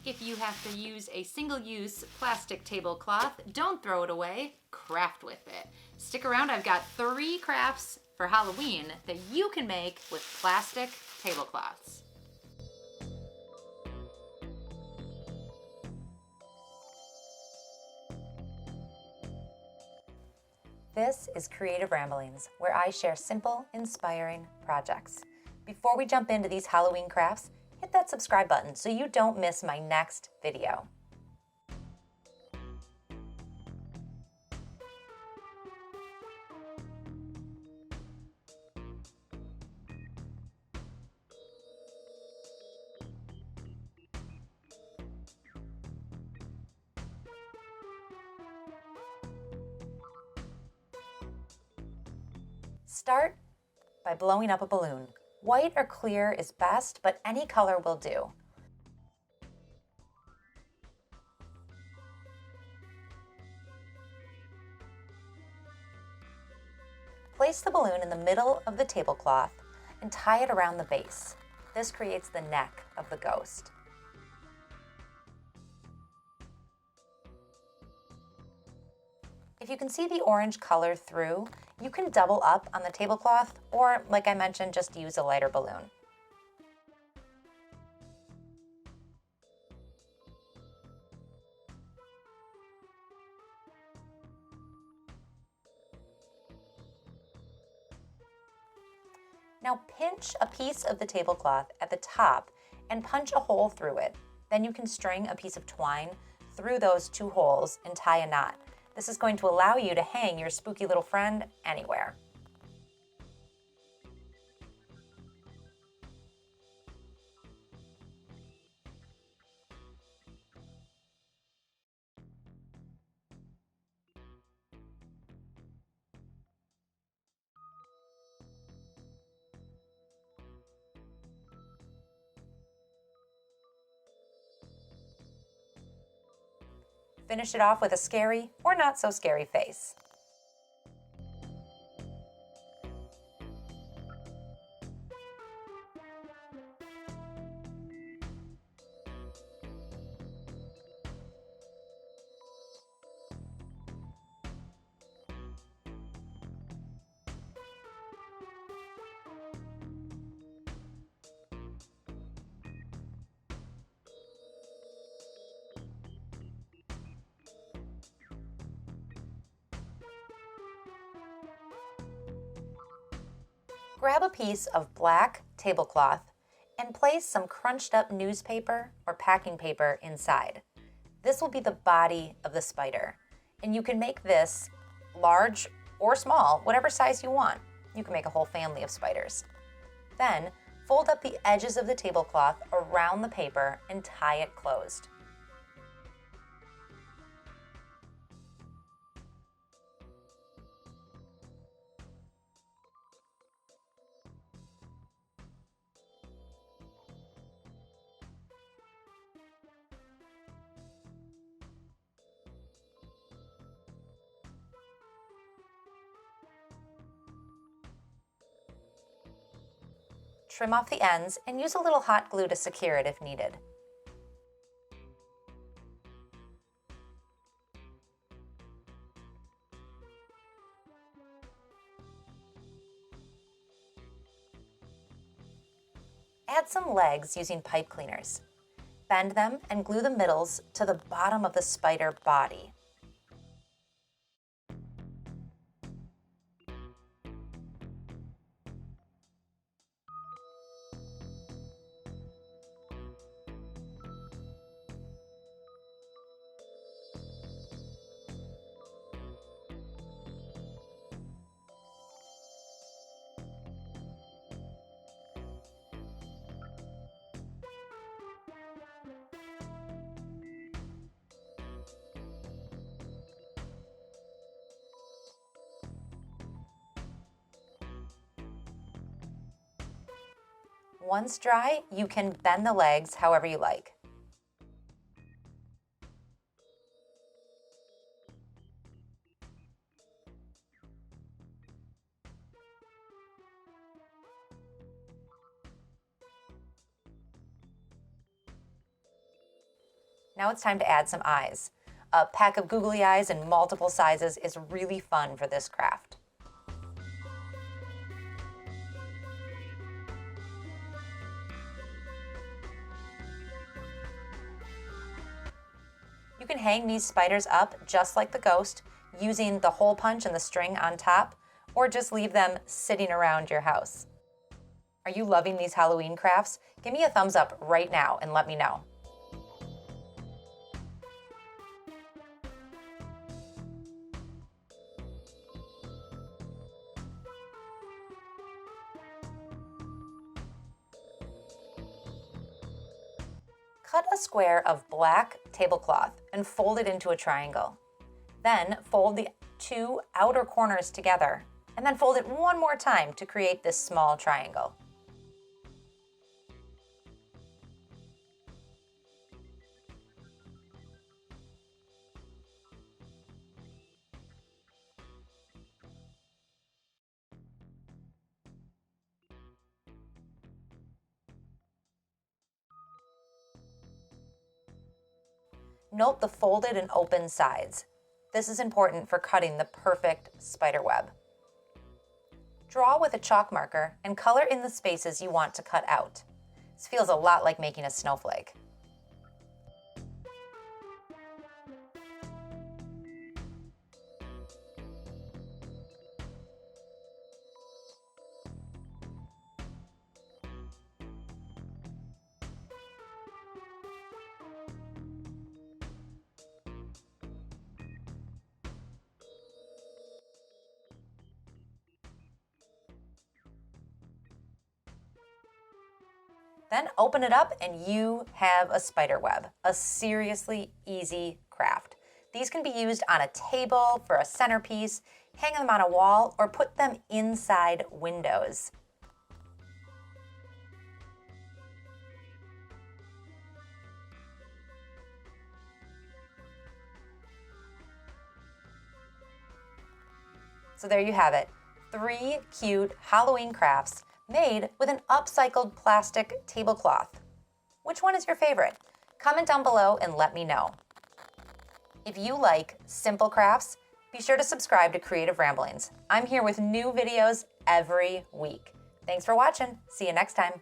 If you have to use a single-use plastic tablecloth, don't throw it away, craft with it. Stick around, I've got 3 crafts for Halloween that you can make with plastic tablecloths. This is Creative Ramblings, where I share simple, inspiring projects. Before we jump into these Halloween crafts, hit that subscribe button so you don't miss my next video. Start by blowing up a balloon. White or clear is best, but any color will do. Place the balloon in the middle of the tablecloth and tie it around the base. This creates the neck of the ghost. If you can see the orange color through, you can double up on the tablecloth or, like I mentioned, just use a lighter balloon. Now pinch a piece of the tablecloth at the top and punch a hole through it. Then you can string a piece of twine through those 2 holes and tie a knot. This is going to allow you to hang your spooky little friend anywhere. Finish it off with a scary or not so scary face. Grab a piece of black tablecloth and place some crunched up newspaper or packing paper inside. This will be the body of the spider, and you can make this large or small, whatever size you want. You can make a whole family of spiders. Then fold up the edges of the tablecloth around the paper and tie it closed. Trim off the ends and use a little hot glue to secure it if needed. Add some legs using pipe cleaners. Bend them and glue the middles to the bottom of the spider body. Once dry, you can bend the legs however you like. Now it's time to add some eyes. A pack of googly eyes in multiple sizes is really fun for this craft. You can hang these spiders up just like the ghost, using the hole punch and the string on top, or just leave them sitting around your house. Are you loving these Halloween crafts? Give me a thumbs up right now and let me know. Cut a square of black tablecloth and fold it into a triangle. Then fold the two outer corners together, and then fold it one more time to create this small triangle. Note the folded and open sides. This is important for cutting the perfect spider web. Draw with a chalk marker and color in the spaces you want to cut out. This feels a lot like making a snowflake. Then open it up and you have a spider web, a seriously easy craft. These can be used on a table, for a centerpiece, hang them on a wall, or put them inside windows. So there you have it, 3 cute Halloween crafts made with an upcycled plastic tablecloth. Which one is your favorite? Comment down below and let me know. If you like simple crafts, be sure to subscribe to Creative Ramblings. I'm here with new videos every week. Thanks for watching. See you next time.